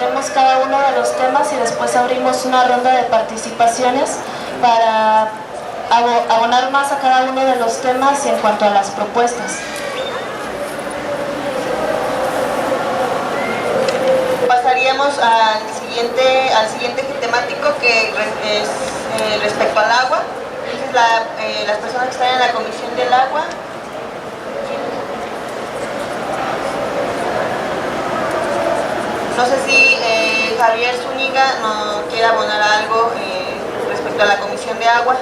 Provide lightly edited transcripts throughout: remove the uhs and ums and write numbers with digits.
leemos cada uno de los temas y después abrimos una ronda de participaciones para abonar más a cada uno de los temas en cuanto a las propuestas. Pasaríamos al siguiente eje temático, que es respecto al agua. Entonces las personas que están en la Comisión del Agua. No sé si Javier Zúñiga no quiere abonar algo respecto a la Comisión de Agua,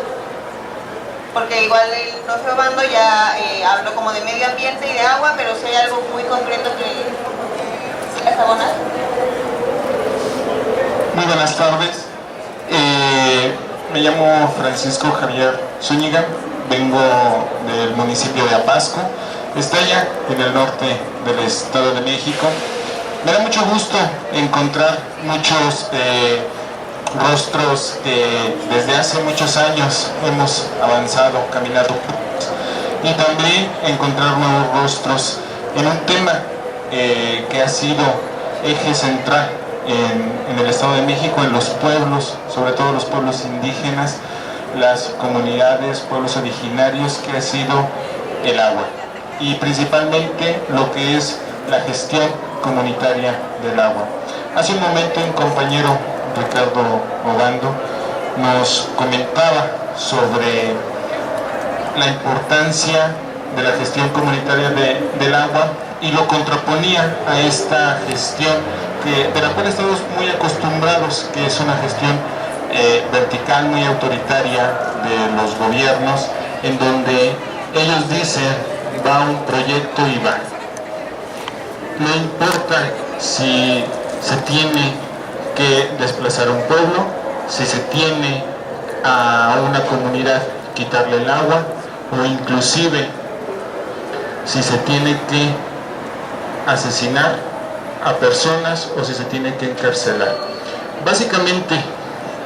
porque igual el profe Obando ya habló como de medio ambiente y de agua, pero si hay algo muy concreto que quieras abonar. Muy buenas tardes, me llamo Francisco Javier Zúñiga, vengo del municipio de Apasco, está allá en el norte del Estado de México. Me da mucho gusto encontrar muchos rostros que desde hace muchos años hemos avanzado, caminado juntos, y también encontrar nuevos rostros en un tema que ha sido eje central en el Estado de México, en los pueblos, sobre todo los pueblos indígenas, las comunidades, pueblos originarios, que ha sido el agua, y principalmente lo que es la gestión comunitaria del agua. Hace un momento un compañero, Ricardo Obando, nos comentaba sobre la importancia de la gestión comunitaria del agua y lo contraponía a esta gestión de la cual estamos muy acostumbrados, que es una gestión vertical, muy autoritaria de los gobiernos, en donde ellos dicen va un proyecto y va. No importa si se tiene que desplazar un pueblo, si se tiene a una comunidad quitarle el agua, o inclusive si se tiene que asesinar a personas o si se tiene que encarcelar. Básicamente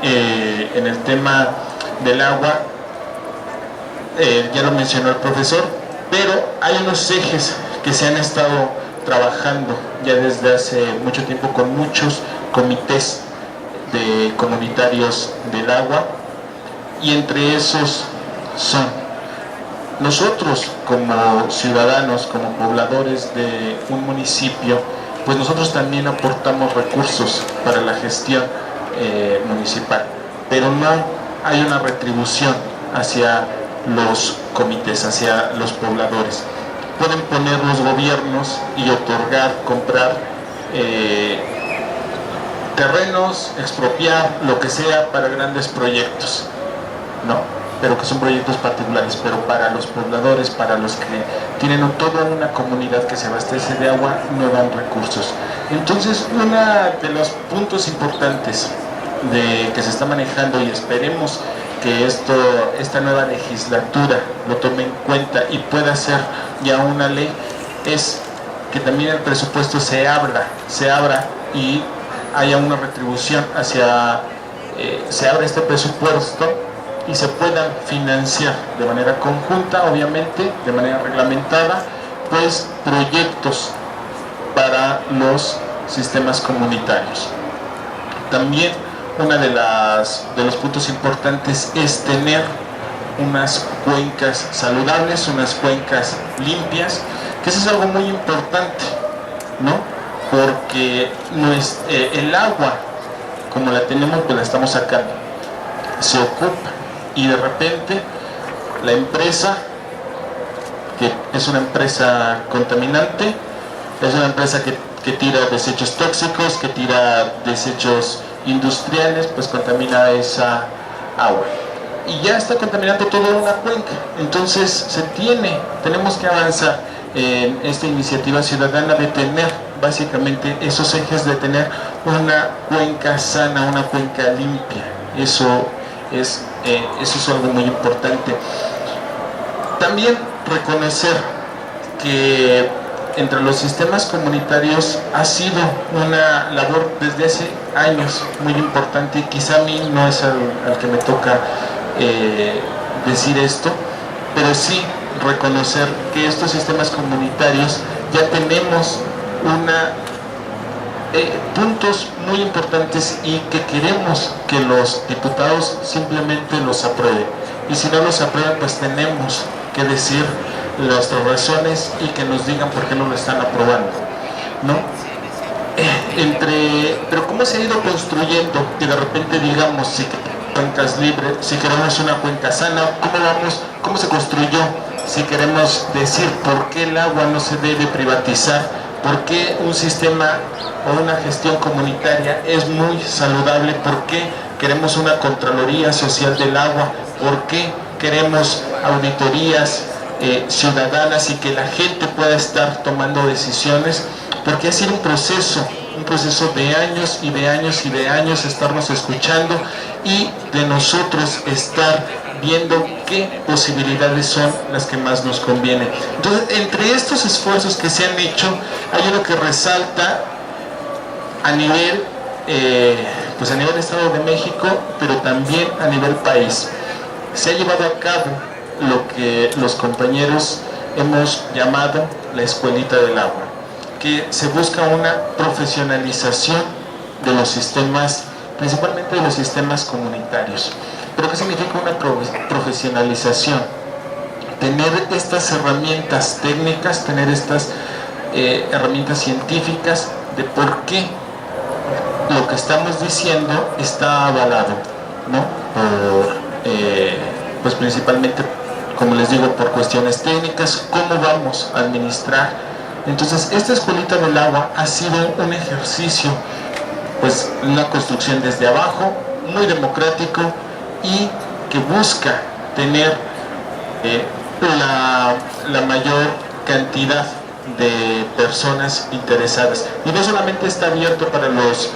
en el tema del agua, ya lo mencionó el profesor, pero hay unos ejes que se han estado trabajando ya desde hace mucho tiempo con muchos comités de comunitarios del agua, y entre esos son nosotros como ciudadanos, como pobladores de un municipio, pues nosotros también aportamos recursos para la gestión municipal, pero no hay una retribución hacia los comités, hacia los pobladores. Pueden poner los gobiernos y otorgar, comprar terrenos, expropiar, lo que sea para grandes proyectos, ¿no? Pero que son proyectos particulares, pero para los pobladores, para los que tienen toda una comunidad que se abastece de agua, no dan recursos. Entonces, uno de los puntos importantes que se está manejando, y esperemos que esta nueva legislatura lo tome en cuenta y pueda ser ya una ley, es que también el presupuesto se abra y haya una retribución se abra este presupuesto y se puedan financiar de manera conjunta, obviamente, de manera reglamentada, pues proyectos para los sistemas comunitarios. También uno de los puntos importantes es tener unas cuencas saludables, unas cuencas limpias, que eso es algo muy importante, ¿no? Porque el agua, como la tenemos, pues la estamos sacando, se ocupa, y de repente la empresa, que es una empresa contaminante, es una empresa que tira desechos tóxicos, que tira desechos industriales, pues contamina esa agua y ya está contaminando toda una cuenca. Entonces tenemos que avanzar en esta iniciativa ciudadana de tener básicamente esos ejes, de tener una cuenca sana, una cuenca limpia. Eso es algo muy importante. También reconocer que entre los sistemas comunitarios ha sido una labor desde hace años muy importante, y quizá a mí no es al que me toca decir esto, pero sí reconocer que estos sistemas comunitarios ya tenemos puntos muy importantes y que queremos que los diputados simplemente los aprueben. Y si no los aprueban, pues tenemos que decir nuestras razones y que nos digan por qué no lo están aprobando, ¿no? Pero cómo se ha ido construyendo que de repente digamos si cuencas libres, si queremos una cuenca sana, cómo se construyó, si queremos decir por qué el agua no se debe privatizar, por qué un sistema o una gestión comunitaria es muy saludable, por qué queremos una Contraloría Social del Agua, por qué queremos auditorías ciudadanas y que la gente pueda estar tomando decisiones, porque ha sido un proceso de años y de años y de años estarnos escuchando y de nosotros estar viendo qué posibilidades son las que más nos convienen. Entonces, entre estos esfuerzos que se han hecho, hay uno que resalta a nivel Estado de México, pero también a nivel país. Se ha llevado a cabo lo que los compañeros hemos llamado la escuelita del agua, que se busca una profesionalización de los sistemas, principalmente de los sistemas comunitarios. ¿Pero qué significa una profesionalización? Tener estas herramientas técnicas, tener estas herramientas científicas de por qué lo que estamos diciendo está avalado, ¿no? Pues principalmente, como les digo, por cuestiones técnicas, cómo vamos a administrar. Entonces, esta escuelita del agua ha sido un ejercicio, pues una construcción desde abajo, muy democrático y que busca tener la mayor cantidad de personas interesadas. Y no solamente está abierto para los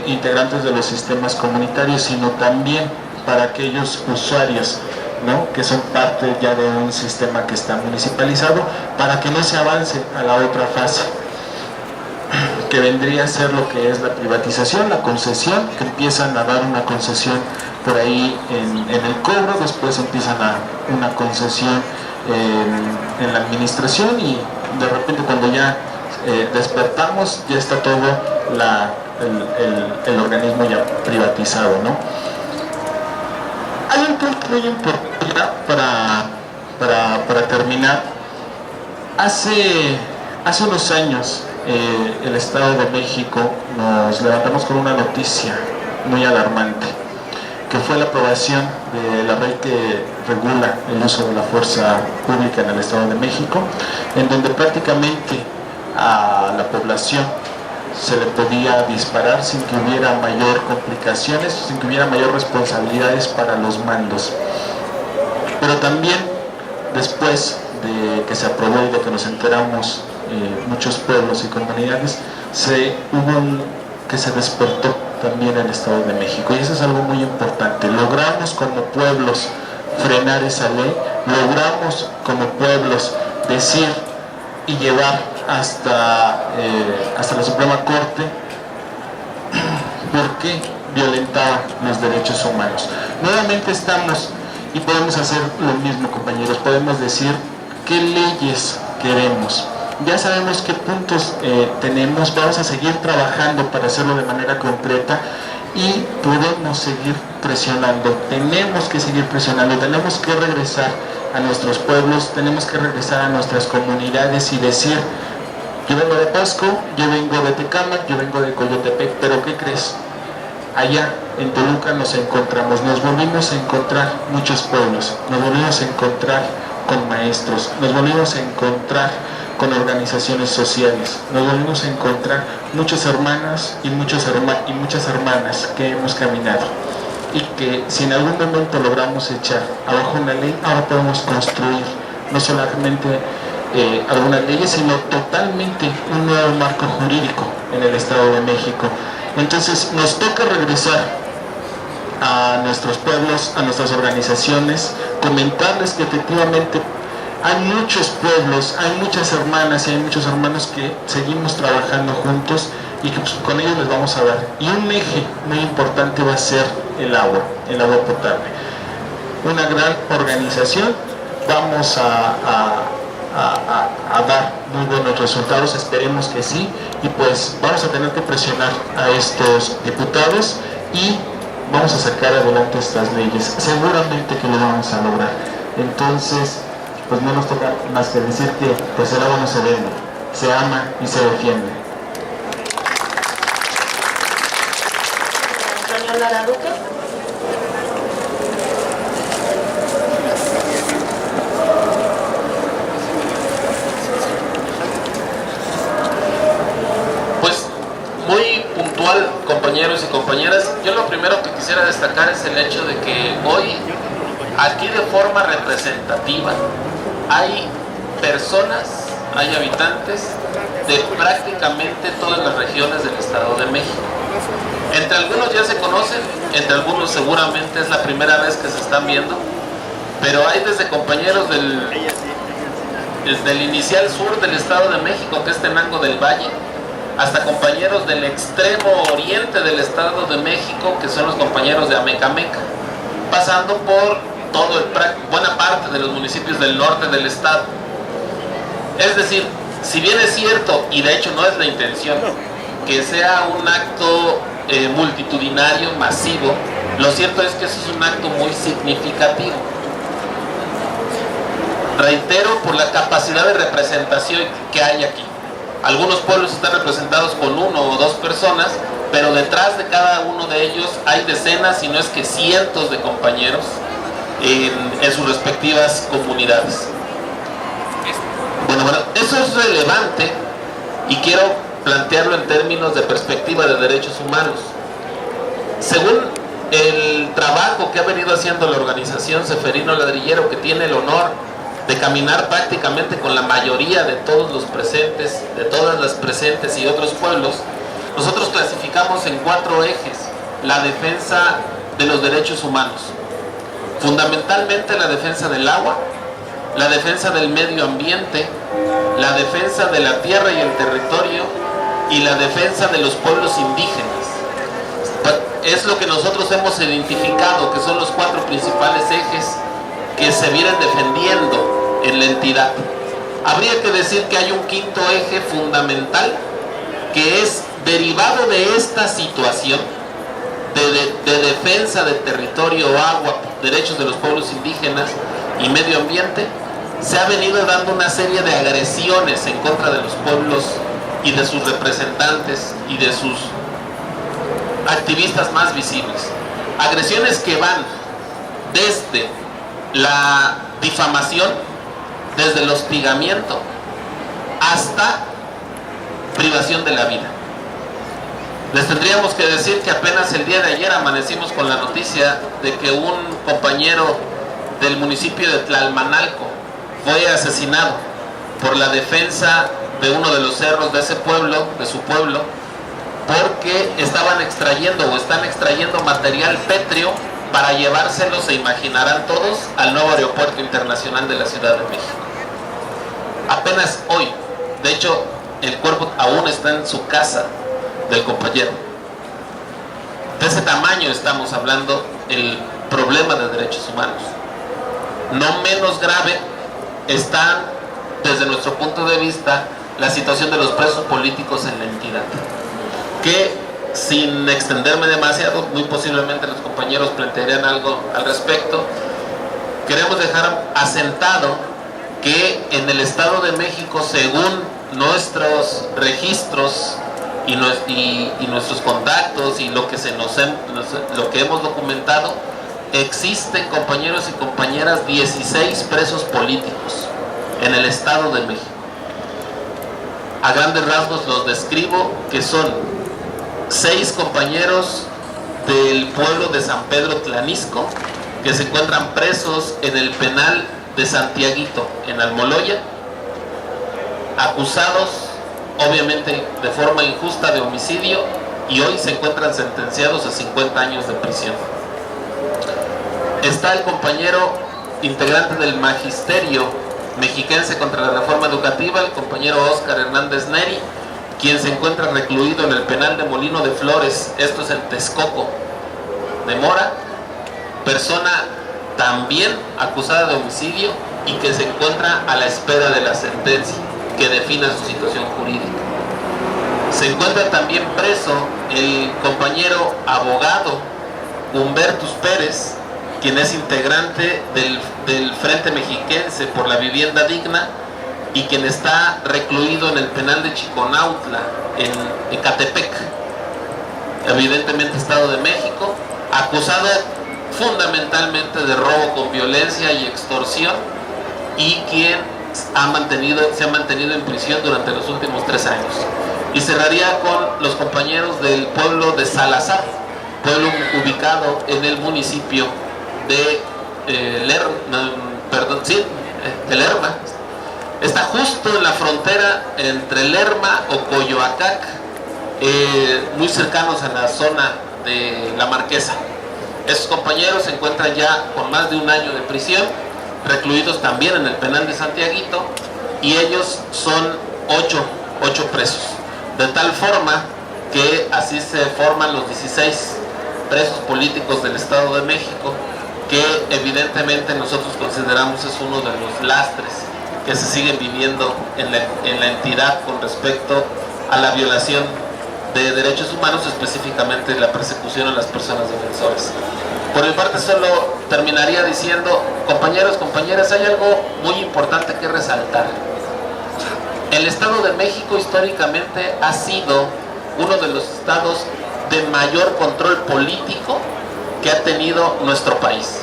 integrantes de los sistemas comunitarios, sino también para aquellos usuarios, ¿no?, que son parte ya de un sistema que está municipalizado, para que no se avance a la otra fase, que vendría a ser lo que es la privatización, la concesión, que empiezan a dar una concesión por ahí en el cobro, después empiezan a una concesión en la administración y de repente cuando ya despertamos ya está todo el organismo ya privatizado, ¿no? Hay un punto muy importante para terminar. Hace unos años el Estado de México nos levantamos con una noticia muy alarmante, que fue la aprobación de la ley que regula el uso de la fuerza pública en el Estado de México, en donde prácticamente a la población se le podía disparar sin que hubiera mayor complicaciones, sin que hubiera mayor responsabilidades para los mandos. Pero también después de que se aprobó y de que nos enteramos muchos pueblos y comunidades, que se despertó también el Estado de México, y eso es algo muy importante. Logramos como pueblos frenar esa ley, logramos como pueblos decir y llevar hasta la Suprema Corte por qué violentaba los derechos humanos. Nuevamente estamos y podemos hacer lo mismo, compañeros, podemos decir qué leyes queremos. Ya sabemos qué puntos tenemos, vamos a seguir trabajando para hacerlo de manera concreta y podemos seguir presionando, tenemos que seguir presionando, tenemos que regresar a nuestros pueblos, tenemos que regresar a nuestras comunidades y decir: yo vengo de Pasco, yo vengo de Tecámac, yo vengo de Coyotepec, pero ¿qué crees? Allá en Toluca nos encontramos, nos volvimos a encontrar muchos pueblos, nos volvimos a encontrar con maestros, nos volvimos a encontrar con organizaciones sociales, nos volvimos a encontrar muchas hermanas y muchas hermanas que hemos caminado y que si en algún momento logramos echar abajo una ley, ahora podemos construir no solamente algunas leyes, sino totalmente un nuevo marco jurídico en el Estado de México. Entonces nos toca regresar a nuestros pueblos, a nuestras organizaciones, comentarles que efectivamente hay muchos pueblos, hay muchas hermanas y hay muchos hermanos que seguimos trabajando juntos y que pues, con ellos les vamos a dar. Y un eje muy importante va a ser el agua potable. Una gran organización, vamos a a dar muy buenos resultados, esperemos que sí, y pues vamos a tener que presionar a estos diputados y vamos a sacar adelante estas leyes, seguramente que lo vamos a lograr. Entonces, pues no nos toca más que decir que pues el agua no se vende, se ama y se defiende. Antonio Lara Duque. Pues muy puntual, compañeros y compañeras, yo lo primero que quisiera destacar es el hecho de que hoy, aquí de forma representativa, hay personas, hay habitantes de prácticamente todas las regiones del Estado de México. Entre algunos ya se conocen, entre algunos seguramente es la primera vez que se están viendo, pero hay desde compañeros desde el inicial sur del Estado de México, que es Tenango del Valle, hasta compañeros del extremo oriente del Estado de México, que son los compañeros de Amecameca, pasando por buena parte de los municipios del norte del estado. Es decir, si bien es cierto, y de hecho no es la intención, que sea un acto multitudinario, masivo, lo cierto es que eso es un acto muy significativo. Reitero, por la capacidad de representación que hay aquí. Algunos pueblos están representados con 1 o 2 personas, pero detrás de cada uno de ellos hay decenas, si no es que cientos de compañeros en sus respectivas comunidades. Bueno, eso es relevante y quiero plantearlo en términos de perspectiva de derechos humanos. Según el trabajo que ha venido haciendo la organización Ceferino Ladrillero, que tiene el honor de caminar prácticamente con la mayoría de todos los presentes, de todas las presentes y otros pueblos, nosotros clasificamos en 4 ejes la defensa de los derechos humanos. Fundamentalmente la defensa del agua, la defensa del medio ambiente, la defensa de la tierra y el territorio y la defensa de los pueblos indígenas. Es lo que nosotros hemos identificado, que son los 4 principales ejes que se vienen defendiendo en la entidad. Habría que decir que hay un 5.º eje fundamental que es derivado de esta situación de defensa de territorio, agua, derechos de los pueblos indígenas y medio ambiente. Se ha venido dando una serie de agresiones en contra de los pueblos y de sus representantes y de sus activistas más visibles. Agresiones que van desde la difamación, desde el hostigamiento, hasta privación de la vida. Les tendríamos que decir que apenas el día de ayer amanecimos con la noticia de que un compañero del municipio de Tlalmanalco fue asesinado por la defensa de uno de los cerros de ese pueblo, de su pueblo, porque estaban extrayendo o están extrayendo material pétreo para llevárselo, se imaginarán todos, al nuevo aeropuerto internacional de la Ciudad de México. Apenas hoy, de hecho, el cuerpo aún está en su casa del compañero. De ese tamaño estamos hablando el problema de derechos humanos. No menos grave está, desde nuestro punto de vista, la situación de los presos políticos en la entidad, que sin extenderme demasiado, muy posiblemente los compañeros plantearían algo al respecto. Queremos dejar asentado que en el Estado de México, según nuestros registros y nuestros contactos y lo que hemos documentado, existen, compañeros y compañeras, 16 presos políticos en el Estado de México. A grandes rasgos los describo, que son 6 compañeros del pueblo de San Pedro Tlanisco, que se encuentran presos en el penal de Santiaguito, en Almoloya, acusados obviamente de forma injusta de homicidio, y hoy se encuentran sentenciados a 50 años de prisión. Está el compañero integrante del Magisterio Mexiquense contra la Reforma Educativa, el compañero Óscar Hernández Neri, quien se encuentra recluido en el penal de Molino de Flores, esto es en Texcoco de Mora, persona también acusada de homicidio y que se encuentra a la espera de la sentencia que defina su situación jurídica. Se encuentra también preso el compañero abogado Humbertus Pérez, quien es integrante del Frente Mexiquense por la Vivienda Digna y quien está recluido en el penal de Chiconautla, en Ecatepec, evidentemente Estado de México, acusado fundamentalmente de robo con violencia y extorsión, y quien se ha mantenido en prisión durante los últimos 3 años. Y cerraría con los compañeros del pueblo de Salazar, pueblo ubicado en el municipio de Lerma. Está justo en la frontera entre Lerma o Coyoacac, muy cercanos a la zona de La Marquesa. Esos compañeros se encuentran ya con más de 1 año de prisión, recluidos también en el penal de Santiaguito, y ellos son 8 presos. De tal forma que así se forman los 16 presos políticos del Estado de México, que evidentemente nosotros consideramos es uno de los lastres que se siguen viviendo en la entidad con respecto a la violación de derechos humanos, específicamente la persecución a las personas defensoras. Por mi parte solo terminaría diciendo, compañeros, compañeras, hay algo muy importante que resaltar. El Estado de México históricamente ha sido uno de los estados de mayor control político que ha tenido nuestro país.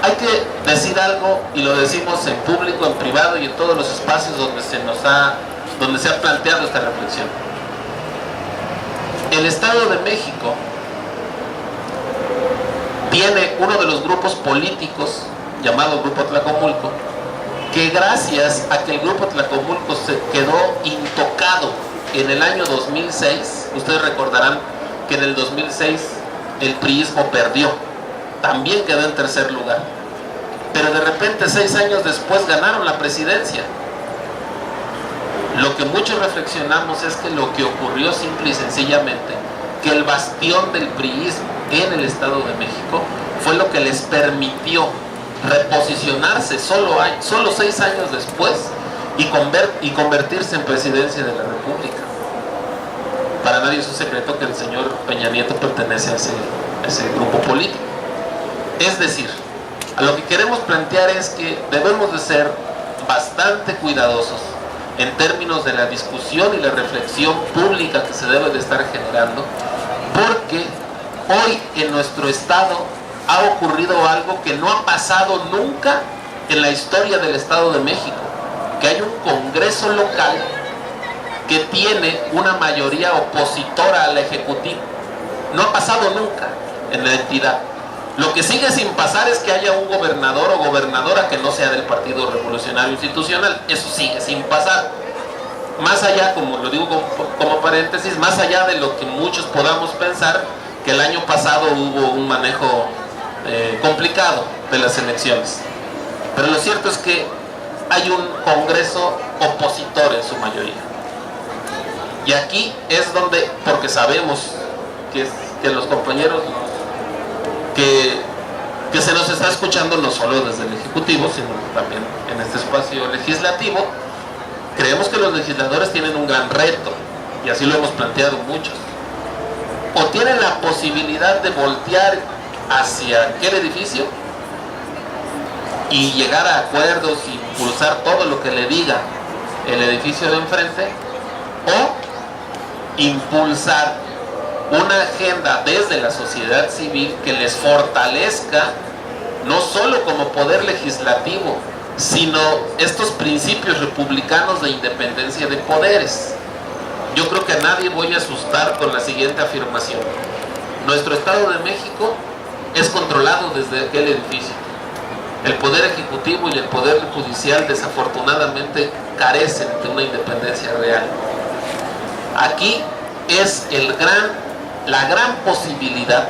Hay que decir algo, y lo decimos en público, en privado y en todos los espacios donde se ha planteado esta reflexión. El Estado de México tiene uno de los grupos políticos llamado Grupo Tlacomulco, que gracias a que el Grupo Tlacomulco se quedó intocado en el año 2006, ustedes recordarán que en el 2006 el priismo perdió, también quedó en tercer lugar, pero de repente 6 años después ganaron la presidencia. Lo que muchos reflexionamos es que lo que ocurrió simple y sencillamente, que el bastión del priismo en el Estado de México fue lo que les permitió reposicionarse solo 6 años después y convertirse en presidencia de la República. Para nadie es un secreto que el señor Peña Nieto pertenece a ese grupo político. Es decir, a lo que queremos plantear es que debemos de ser bastante cuidadosos en términos de la discusión y la reflexión pública que se debe de estar generando, porque hoy en nuestro estado ha ocurrido algo que no ha pasado nunca en la historia del Estado de México, que hay un Congreso local que tiene una mayoría opositora al Ejecutivo. No ha pasado nunca en la entidad. Lo que sigue sin pasar es que haya un gobernador o gobernadora que no sea del Partido Revolucionario Institucional. Eso sigue sin pasar. Más allá, como lo digo como paréntesis, más allá de lo que muchos podamos pensar, que el año pasado hubo un manejo complicado de las elecciones. Pero lo cierto es que hay un Congreso opositor en su mayoría. Y aquí es donde, porque sabemos que los compañeros que se nos está escuchando no solo desde el Ejecutivo, sino también en este espacio legislativo, creemos que los legisladores tienen un gran reto, y así lo hemos planteado muchos. O tienen la posibilidad de voltear hacia aquel edificio y llegar a acuerdos y impulsar todo lo que le diga el edificio de enfrente, o impulsar una agenda desde la sociedad civil que les fortalezca no solo como poder legislativo, sino estos principios republicanos de independencia de poderes. Yo creo que a nadie voy a asustar con la siguiente afirmación. Nuestro Estado de México es controlado desde aquel edificio. El poder ejecutivo y el poder judicial desafortunadamente carecen de una independencia real. Aquí es la gran posibilidad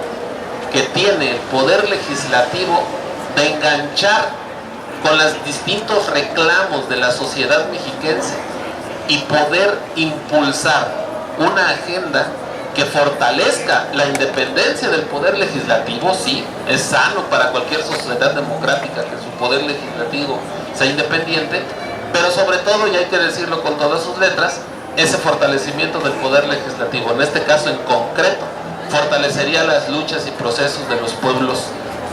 que tiene el poder legislativo de enganchar con los distintos reclamos de la sociedad mexiquense y poder impulsar una agenda que fortalezca la independencia del poder legislativo, sí, es sano para cualquier sociedad democrática que su poder legislativo sea independiente, pero sobre todo, y hay que decirlo con todas sus letras, ese fortalecimiento del poder legislativo, en este caso en concreto, fortalecería las luchas y procesos de los pueblos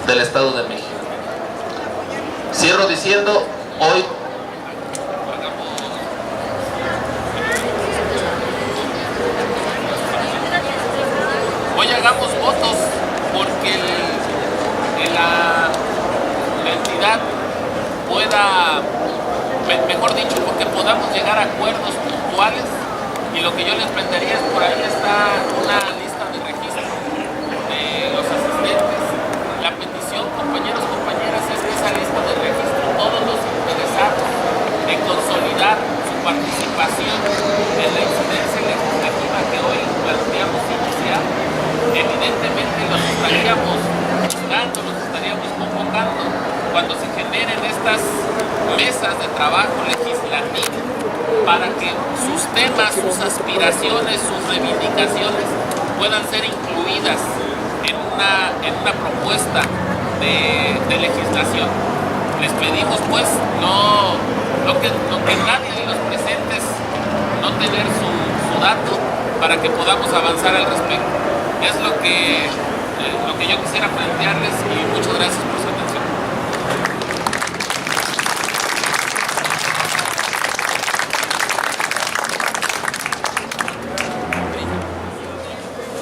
del Estado de México. Cierro diciendo, hoy hagamos votos porque la entidad pueda, mejor dicho, porque podamos llegar a acuerdos puntuales, y lo que yo les plantearía es, por ahí está una lista de registro de los asistentes. La petición, compañeros, compañeras, es que esa lista de registro, todos los interesados en consolidar su participación en la incidencia legislativa que hoy planteamos iniciar, evidentemente los estaríamos buscando, los estaríamos convocando cuando se generen estas mesas de trabajo legislativo para que sus temas, sus aspiraciones, sus reivindicaciones puedan ser incluidas en una propuesta de legislación. Les pedimos pues no que nadie de los presentes no tener su dato para que podamos avanzar al respecto. Es lo que yo quisiera plantearles, y muchas gracias por su atención.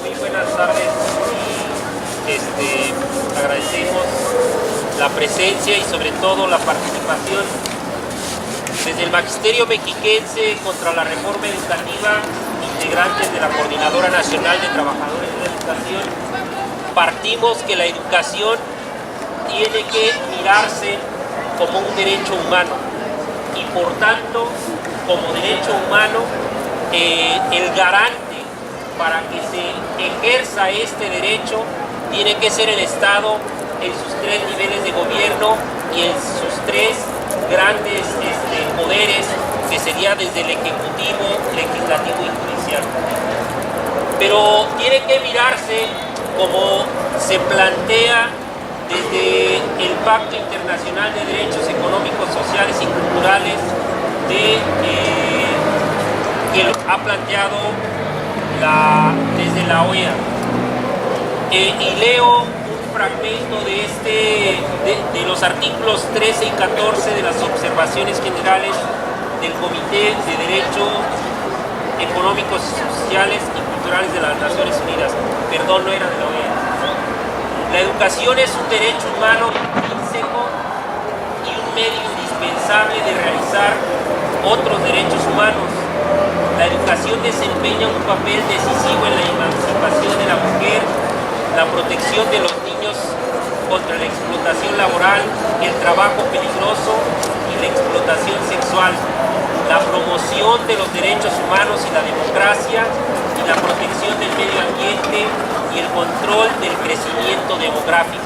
Muy buenas tardes, y agradecemos la presencia y sobre todo la participación desde el Magisterio Mexiquense contra la Reforma Educativa, integrantes de la Coordinadora Nacional de Trabajadores de la Educación. Partimos que la educación tiene que mirarse como un derecho humano, y por tanto, como derecho humano, el garante para que se ejerza este derecho tiene que ser el Estado en sus tres niveles de gobierno y en sus tres grandes poderes, que sería desde el Ejecutivo, Legislativo y Judicial. Pero tiene que mirarse como se plantea desde el Pacto Internacional de Derechos Económicos, Sociales y Culturales que ha planteado desde la OEA. Y leo un fragmento de los artículos 13 y 14 de las observaciones generales del Comité de Derechos Económicos, Sociales y Culturales de las Naciones Unidas. Perdón, no era de la OEA. La educación es un derecho humano intrínseco y un medio indispensable de realizar otros derechos humanos. La educación desempeña un papel decisivo en la emancipación de la mujer, la protección de los niños contra la explotación laboral, el trabajo peligroso y la explotación sexual, la promoción de los derechos humanos y la democracia, y la protección del medio ambiente y el control del crecimiento demográfico.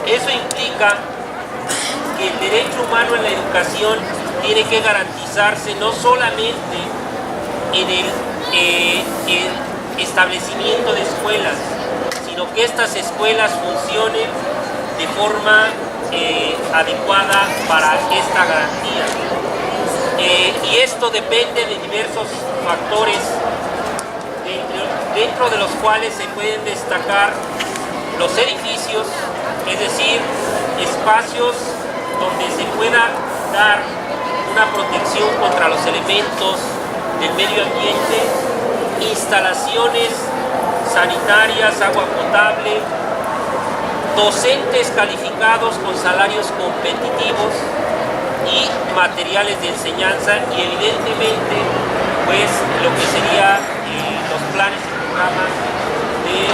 Eso implica que el derecho humano en la educación tiene que garantizarse no solamente en el establecimiento de escuelas, sino que estas escuelas funcionen de forma adecuada para esta garantía. Y esto depende de diversos factores, dentro de los cuales se pueden destacar los edificios, es decir, espacios donde se pueda dar una protección contra los elementos del medio ambiente, instalaciones sanitarias, agua potable, docentes calificados con salarios competitivos y materiales de enseñanza, y evidentemente pues lo que sería los planes y programas de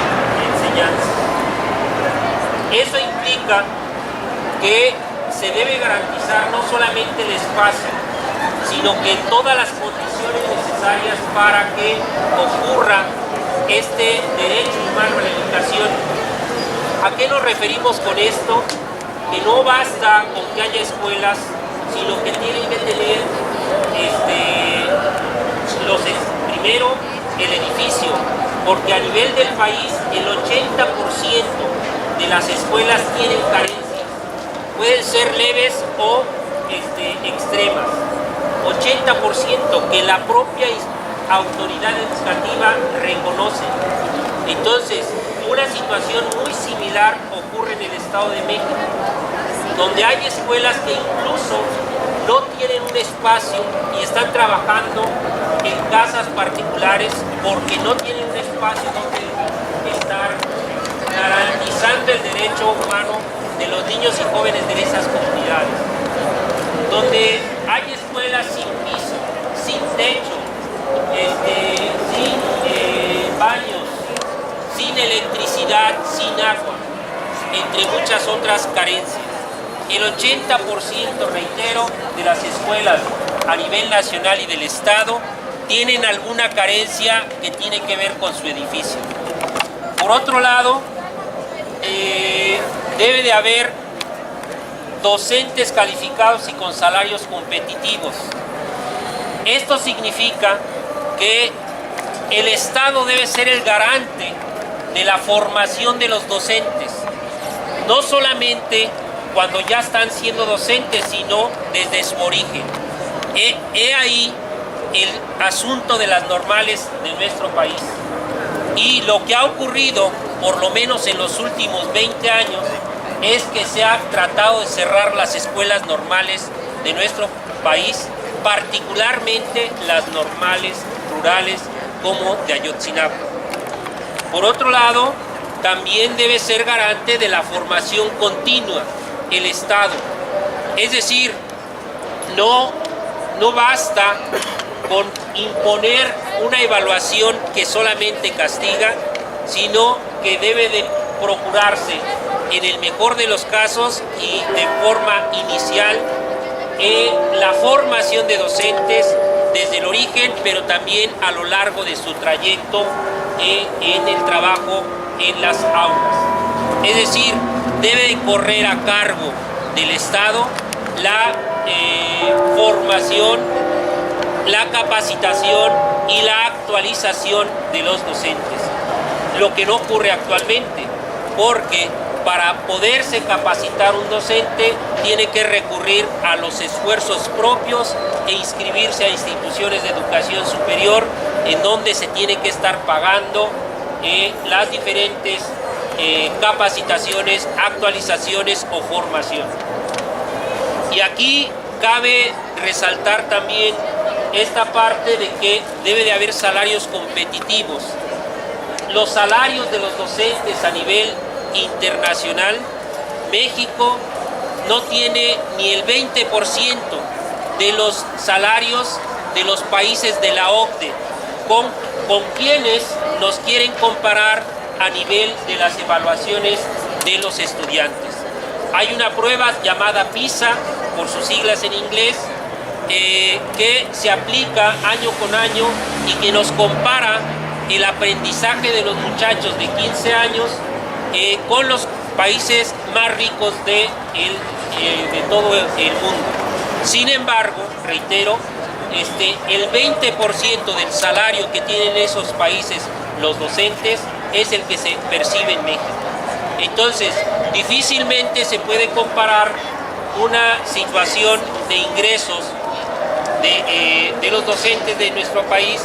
enseñanza. Eso implica que se debe garantizar no solamente el espacio, sino que todas las condiciones necesarias para que ocurra este derecho humano a la educación. ¿A qué nos referimos con esto? Que no basta con que haya escuelas, sino que tienen que tener primero el edificio, porque a nivel del país el 80% de las escuelas tienen carencias, pueden ser leves o extremas. 80% que la propia autoridad educativa reconoce. Entonces, una situación muy similar ocurre en el Estado de México, donde hay escuelas que incluso no tienen un espacio y están trabajando en casas particulares porque no tienen un espacio donde estar garantizando el derecho humano de los niños y jóvenes de esas comunidades, donde hay escuelas sin piso, sin techo, sin baños, sin electricidad, sin agua, entre muchas otras carencias. El 80%, reitero, de las escuelas a nivel nacional y del Estado tienen alguna carencia que tiene que ver con su edificio. Por otro lado, debe de haber docentes calificados y con salarios competitivos. Esto significa que el Estado debe ser el garante de la formación de los docentes, no solamente cuando ya están siendo docentes, sino desde su origen. He ahí el asunto de las normales de nuestro país. Y lo que ha ocurrido, por lo menos en los últimos 20 años, es que se ha tratado de cerrar las escuelas normales de nuestro país, particularmente las normales rurales como de Ayotzinapa. Por otro lado, también debe ser garante de la formación continua el Estado. Es decir, no basta con imponer una evaluación que solamente castiga, sino que debe de procurarse, en el mejor de los casos y de forma inicial, la formación de docentes desde el origen, pero también a lo largo de su trayecto en el trabajo en las aulas. Es decir, debe de correr a cargo del Estado la formación, la capacitación y la actualización de los docentes, lo que no ocurre actualmente, porque para poderse capacitar un docente tiene que recurrir a los esfuerzos propios e inscribirse a instituciones de educación superior en donde se tiene que estar pagando las diferentes capacitaciones, actualizaciones o formación. Y aquí cabe resaltar también esta parte de que debe de haber salarios competitivos. Los salarios de los docentes a nivel internacional, México no tiene ni el 20% de los salarios de los países de la OCDE, con quienes nos quieren comparar a nivel de las evaluaciones de los estudiantes. Hay una prueba llamada PISA, por sus siglas en inglés, que se aplica año con año y que nos compara el aprendizaje de los muchachos de 15 años con los países más ricos de todo el mundo. Sin embargo, reitero, el 20% del salario que tienen esos países los docentes es el que se percibe en México. Entonces, difícilmente se puede comparar una situación de ingresos de los docentes de nuestro país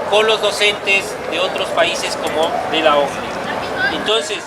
con los docentes de otros países como de la OCDE. Entonces,